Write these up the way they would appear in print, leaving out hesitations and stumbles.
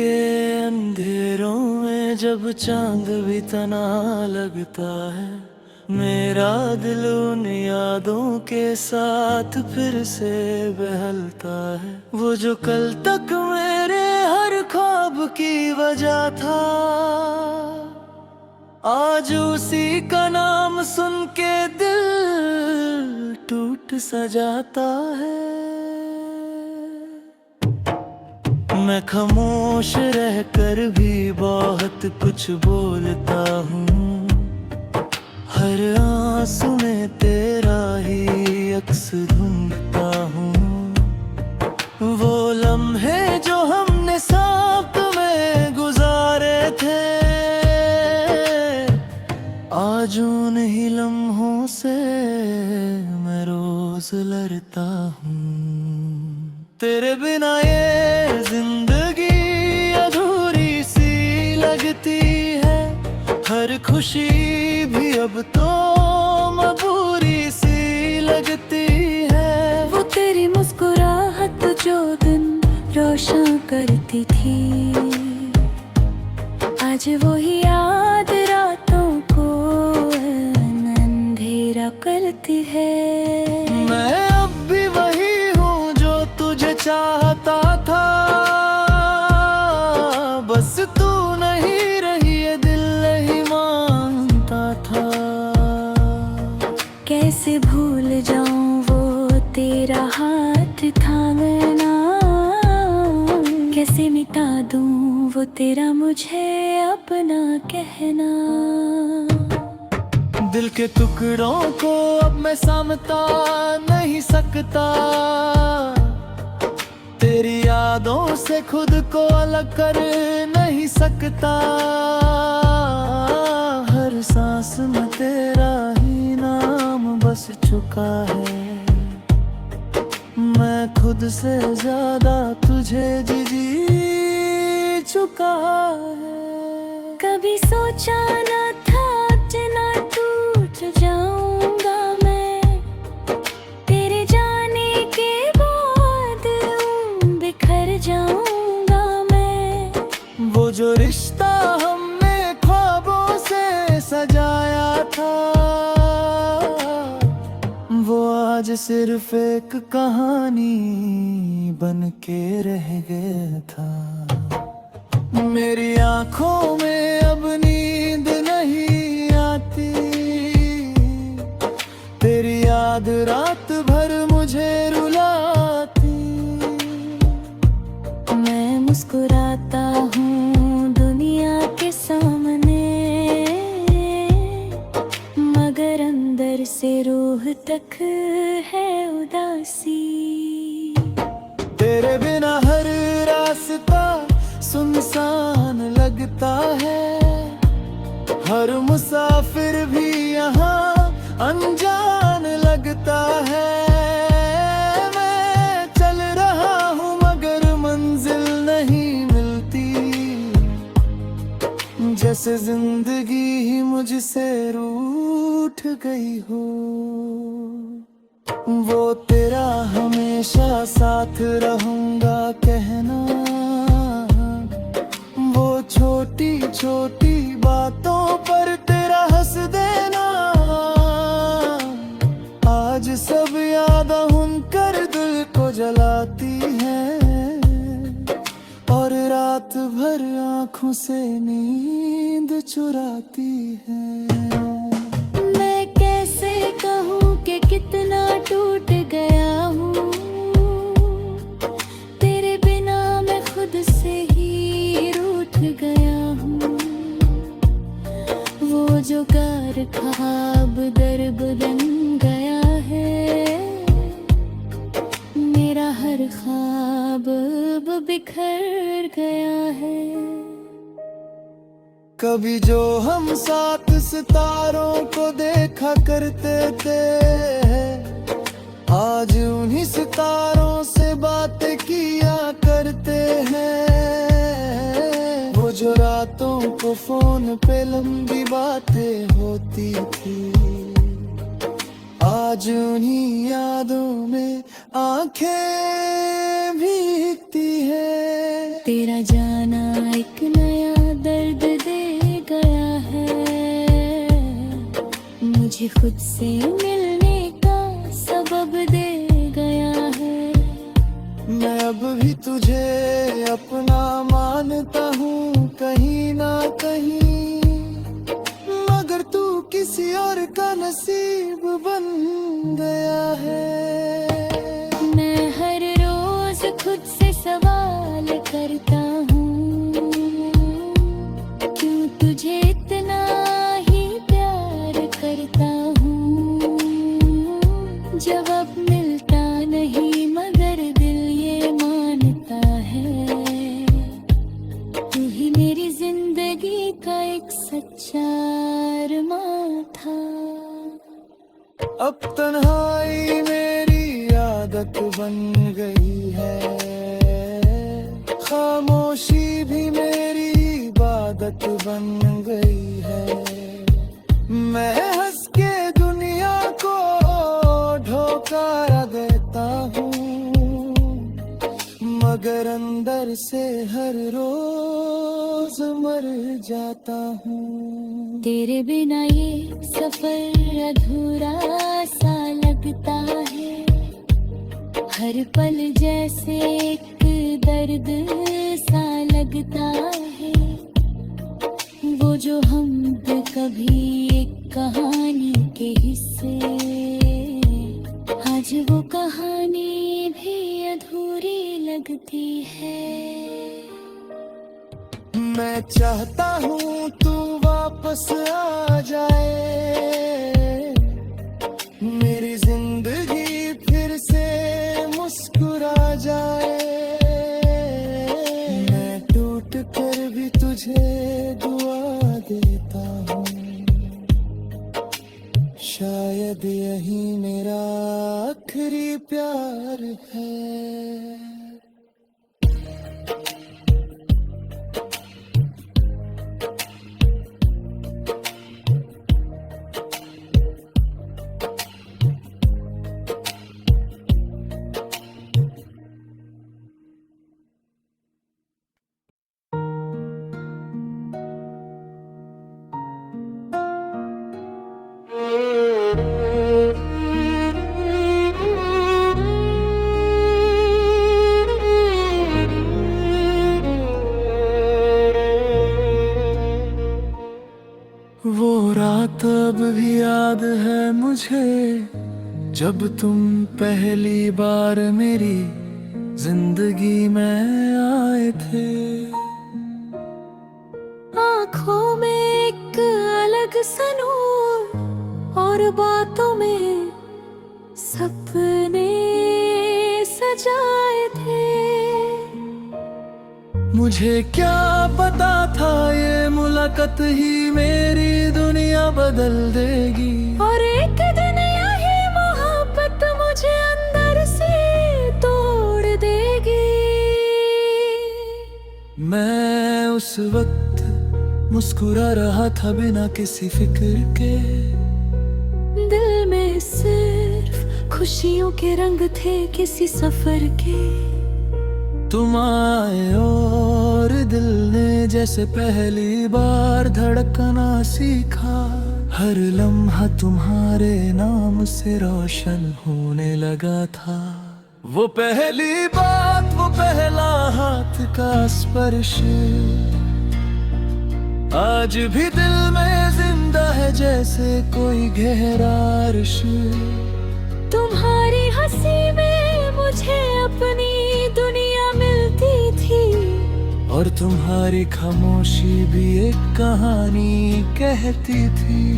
के अंधेरों में जब चांद भी तना लगता है, मेरा दिल उन यादों के साथ फिर से बहलता है। वो जो कल तक मेरे हर ख्वाब की वजह था, आज उसी का नाम सुन के दिल टूट सा जाता है। मैं खामोश रहकर भी बहुत कुछ बोलता हूँ, हर आंसू में तेरा ही अक्स ढूंढता हूँ। वो लम्हे जो हमने साथ में गुजारे थे, आज उन ही लम्हों से मैं रोज लड़ता हूँ। तेरे बिना ये जिंदगी अधूरी सी लगती है, हर खुशी भी अब तो मजबूरी सी लगती है। वो तेरी मुस्कुराहट जो दिन रोशन करती थी, आज वो ही याद रातों को अंधेरा करती है। मैं अब भी वही हूँ जो तुझे चाहता था, बस तू नहीं रही ये दिल नहीं मानता था। कैसे भूल जाऊं वो तेरा हाथ थामना, कैसे मिटा दूं वो तेरा मुझे अपना कहना। दिल के टुकड़ों को अब मैं समझा नहीं सकता, तेरी यादों से खुद को अलग कर नहीं सकता। हर सांस में तेरा ही नाम बस चुका है, मैं खुद से ज्यादा तुझे जी चुका है। कभी सोचा न था इतना टूट जाऊंगा मैं, तेरे जाने के बाद बिखर जाऊंगा मैं। वो जो रिश्ता हमने ख्वाबों से सजाया था, वो आज सिर्फ एक कहानी बन के रह गया था। मेरी आंखों में अब नींद नहीं आती, तेरी याद रात भर मुझे रुलाती। मैं मुस्कुराता हूँ दुनिया के सामने, मगर अंदर से रूह तक है उदासी। तेरे बिना हर रास्ता सुनसान लगता है, हर मुसाफिर भी यहाँ अनजान लगता है। मैं चल रहा हूँ मगर मंजिल नहीं मिलती, जैसे जिंदगी ही मुझसे रूठ गई हो। वो तेरा हमेशा साथ रहूंगा कहना, वो छोटी छोटी बातों पर तेरा हंस देना। आज सब यादें कर दिल को जलाती हैं, और रात भर आँखों से नींद चुराती है। मैं कैसे कहूँ कि कितना टूट गया हूँ, तेरे बिना मैं खुद से ही रूठ गया हूँ। वो जो कार ख्वाब दर्द बन गया है, मेरा हर ख्वाब अब बिखर गया है। कभी जो हम साथ सितारों को देखा करते थे, आज उन्हीं सितारों से बातें किया करते हैं। वो जो रातों को फोन पे लंबी बातें होती थी, आज उन्हीं यादों में आंखें भीगती है। तेरा जाना एक नया दर्द दे गया है, मुझे खुद से मिलने का सबब दे गया है। मैं अब भी तुझे अपना मानता हूँ कहीं ना कहीं, मगर तू किसी और का नसीब बन गया है। मैं हर रोज खुद से सवाल करता हूँ, क्यों तुझे इतना ही प्यार करता हूँ। जवाब मिलता नहीं मगर दिल ये मानता है, तू ही मेरी जिंदगी का एक सच्चा अरमान था। अब तन्हाई मेरी आदत बन गई है, खामोशी भी मेरी इबादत बन गई है। मैं हंस के दुनिया को धोखा देता हूँ, मगर अंदर से हर रोज मर जाता हूँ। तेरे बिना ये सफर अधूरा सा लगता है, हर पल जैसे एक दर्द सा लगता है। वो जो हम कभी एक कहानी के हिस्से, आज वो कहानी भी अधूरी लगती है। मैं चाहता हूँ तू वापस आ जाए, मेरी जिंदगी फिर से मुस्कुरा जाए। मैं टूट कर भी तुझे दुआ देता हूँ, शायद यही मेरा आखिरी प्यार है। वो रात अब भी याद है मुझे, जब तुम पहली बार मेरी जिंदगी में आए थे। आँखों में एक अलग सा नूर और बातों में सपने सजाए थे। मुझे क्या पता था ये मुलाकात ही मेरी दुनिया बदल देगी, और एक दिन यही मोहब्बत मुझे अंदर से तोड़ देगी। मैं उस वक्त मुस्कुरा रहा था बिना किसी फिक्र के, दिल में सिर्फ खुशियों के रंग थे किसी सफर के। तुम आए और दिल ने जैसे पहली बार धड़कना सीखा, हर लम्हा तुम्हारे नाम से रोशन होने लगा था। वो पहली बात, वो पहला हाथ का स्पर्श आज भी दिल में जिंदा है जैसे कोई गहरा अर्श। तुम्हारी हंसी में मुझे अपनी दुनिया मिलती थी, और तुम्हारी खामोशी भी एक कहानी कहती थी।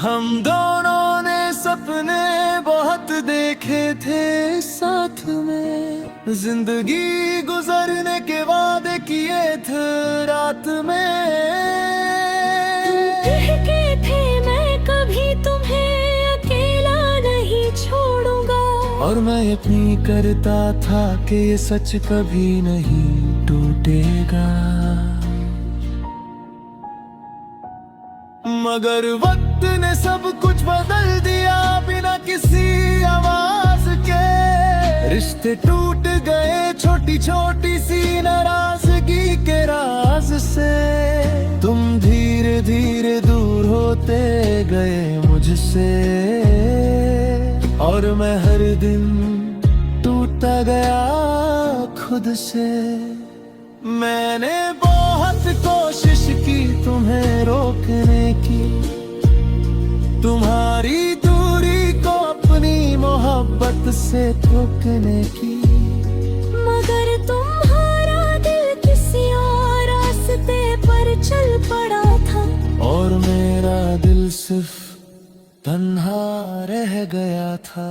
हम दोनों ने सपने बहुत देखे थे साथ में, जिंदगी गुजरने के वादे किए थे रात में। कहते थे मैं कभी तुम्हें अकेला नहीं छोड़ूंगा, और मैं यकीन करता था कि ये सच कभी नहीं टूटेगा। मगर वक्त ने सब कुछ बदल दिया बिना किसी आवाज के। रिश्ते टूट गए, छोटी छोटी सी नाराजगी के राज से तुम धीरे धीरे दूर होते गए मुझसे, और मैं हर दिन टूटता गया खुद से। मैंने बहुत कोशिश की तुम्हें रोकने की, तुम्हारी दूरी को अपनी मोहब्बत से रोकने की, मगर तुम्हारा दिल किसी और रास्ते पर चल पड़ा था, और मेरा दिल सिर्फ तन्हा रह गया था।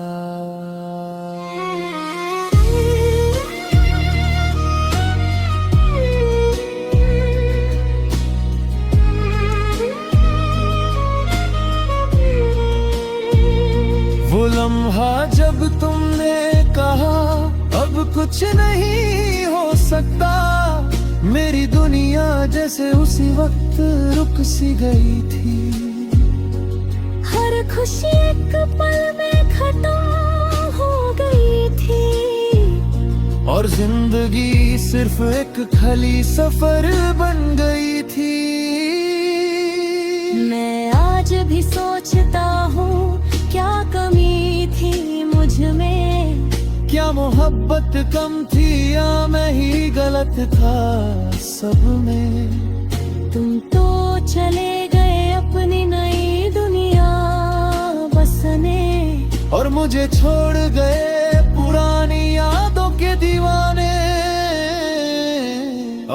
वो लम्हा जब तुमने कहा अब कुछ नहीं हो सकता, मेरी दुनिया जैसे उसी वक्त रुक सी गई थी। हर खुशी एक पल में खत्म हो गई थी, और जिंदगी सिर्फ एक खाली सफर बन गई थी। मैं आज भी सोचता हूँ क्या कमी थी मुझ में, क्या मोहब्बत कम थी या मैं ही गलत था सब में। तुम तो चले गए अपनी नई दुनिया बसने, और मुझे छोड़ गए पुरानी यादों के दीवाने।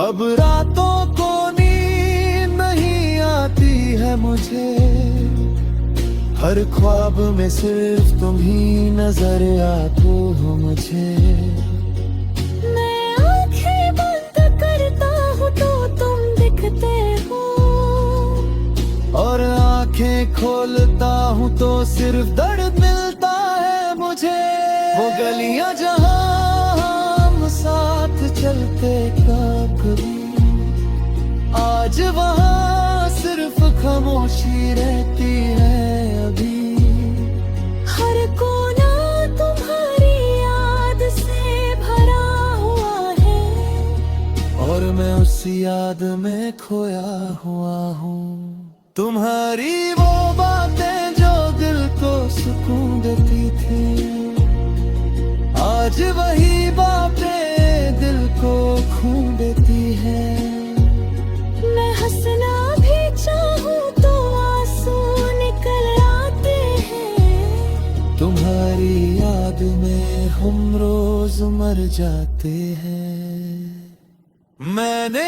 अब रातों को नींद नहीं आती है मुझे, हर ख्वाब में सिर्फ तुम ही नजर आते हो मुझे। मैं आंखें बंद करता हूँ तो तुम दिखते हो, और आंखें खोलता हूँ तो सिर्फ दर्द मिलता है मुझे। वो गलियां जहाँ हम साथ चलते कभी, आज वहाँ सिर्फ खामोशी रहती है अभी। हर कोना तुम्हारी याद से भरा हुआ है, और मैं उस याद में खोया हुआ हूँ। तुम्हारी वो बातें जो दिल को सुकून देती थी, आज वही बातें दिल को खू देती है। मैं हंसना भी चाहूँ तो आंसू निकल आते हैं, तुम्हारी याद में हम रोज मर जाते हैं। मैंने